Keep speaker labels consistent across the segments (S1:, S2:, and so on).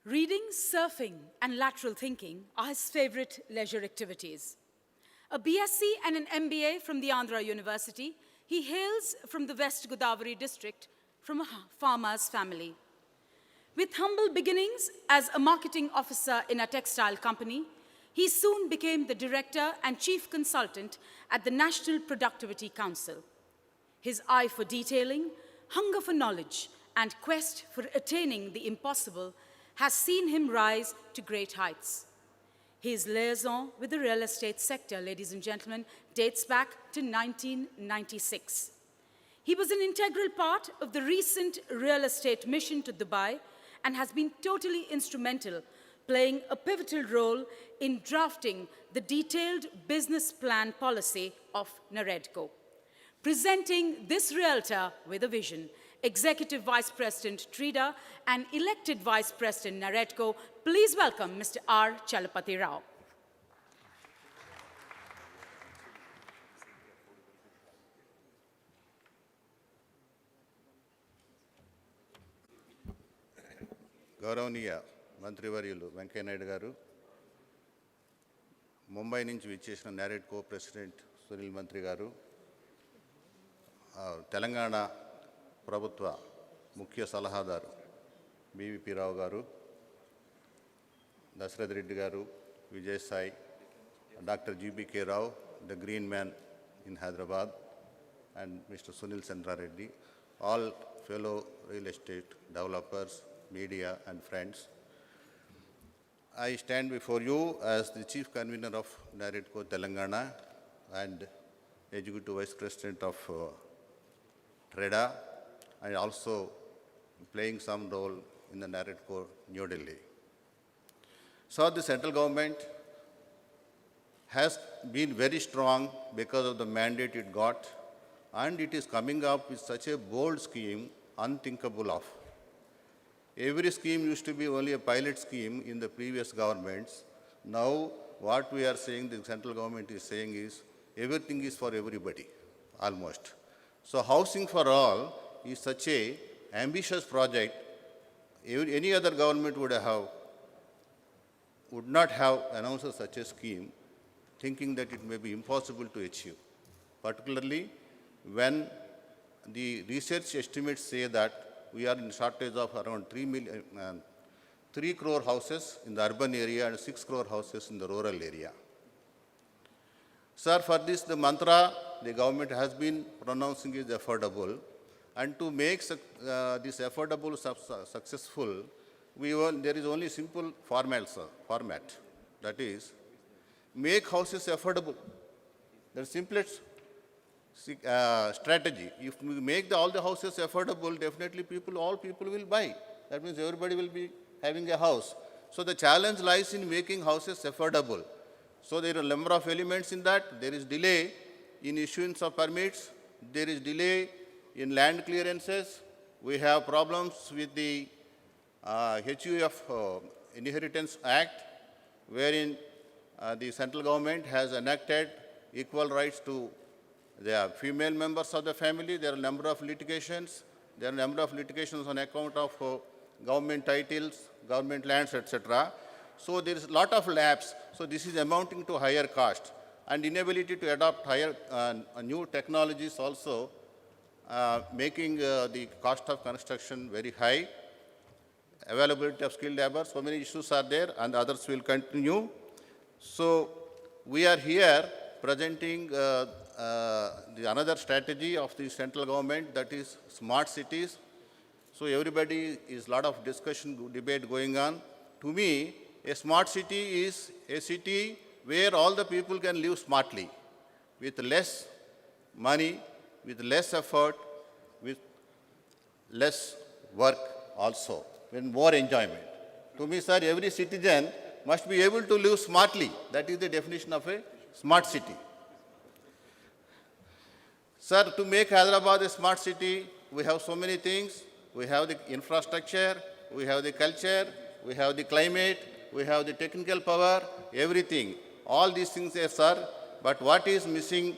S1: Reading, surfing, and lateral thinking are his favorite leisure activities. A BSc and an MBA from the Andhra University, he hails from the West Godavari district from a farmer's family. With humble beginnings as a marketing officer in a textile company, he soon became the director and chief consultant at the National Productivity Council. His eye for detailing, hunger for knowledge, and quest for attaining the impossible has seen him rise to great heights. His liaison with the real estate sector, ladies and gentlemen, dates back to 1996. He was an integral part of the recent real estate mission to Dubai and has been totally instrumental, playing a pivotal role in drafting the detailed business plan policy of Naredco. Presenting this realtor with a vision, Executive Vice President Trida and elected Vice President Naredco, please welcome Mr. R. Chalapati Rao.
S2: గౌరవనీయ మంత్రివర్యులు వెంకయ్య నాయుడు గారు, ముంబై నుంచి విచ్చేసిన NAREDCO president Sunil మంత్రి గారు, తెలంగాణ ప్రభుత్వ ముఖ్య సలహాదారు బీవీపీ రావు గారు, దశరథ్ రెడ్డి గారు, Vijayasai, doctor GBK Rao, the green man in Hyderabad, and Mr. Sunil Chandra Reddy, all fellow real estate developers, media and friends. I stand before you as the Chief Convener of Naredco Telangana and Executive Vice President of TREDA, and also playing some role in the Naredco New Delhi. So the central government has been very strong because of the mandate it got, and it is coming up with such a bold scheme, unthinkable of. Every scheme used to be only a pilot scheme in the previous governments. Now what we are saying, the central government is saying is, everything is for everybody, almost. So housing for all is such a ambitious project. Any other government would not have announced such a scheme, thinking that it may be impossible to achieve, particularly when the research estimates say that we are in shortage of around 3 crore houses in the urban area and 6 crore houses in the rural area. Sir, for this, the mantra the government has been pronouncing is affordable. And to make this affordable successful, there is only simple format. That is, make houses affordable. The simplest strategy. If we make all the houses affordable, definitely all people will buy. That means everybody will be having a house. So the challenge lies in making houses affordable. So there are a number of elements in that. There is delay in issuance of permits. There is delay in land clearances. We have problems with the HUF Inheritance Act, wherein the central government has enacted equal rights to the female members of the family. There are a number of litigations. There are a number of litigations on account of government titles, government lands, etc. So there is a lot of lapse. So this is amounting to higher cost and inability to adopt higher new technologies also, making the cost of construction very high. Availability of skilled labor, so many issues are there, and others will continue. So we are here presenting another strategy of the central government, that is smart cities. So everybody is a lot of debate going on. To me, a smart city is a city where all the people can live smartly, with less money, with less effort, with less work also, with more enjoyment. To me, sir, every citizen must be able to live smartly. That is the definition of a smart city. Sir, to make Hyderabad a smart city, we have so many things. We have the infrastructure, we have the culture, we have the climate, we have the technical power, everything. All these things are, sir, but what is missing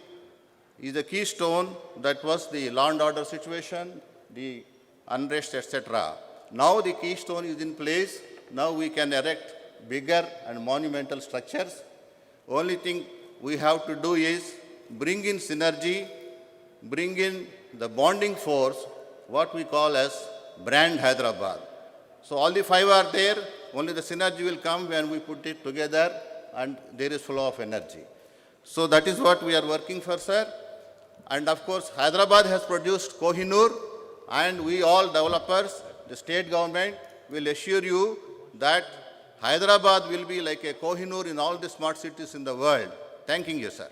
S2: is the keystone, that was the law and order situation, the unrest, etc. Now the keystone is in place. now we can erect bigger and monumental structures. Only thing we have to do is bring in synergy, bring in the bonding force, what we call as brand Hyderabad. So all the five are there, only the synergy will come when we put it together and there is flow of energy. So that is what we are working for, sir. And of course, Hyderabad has produced Kohinoor, and we all developers, the state government will assure you that Hyderabad will be like a Kohinoor in all the smart cities in the world. Thanking you, sir.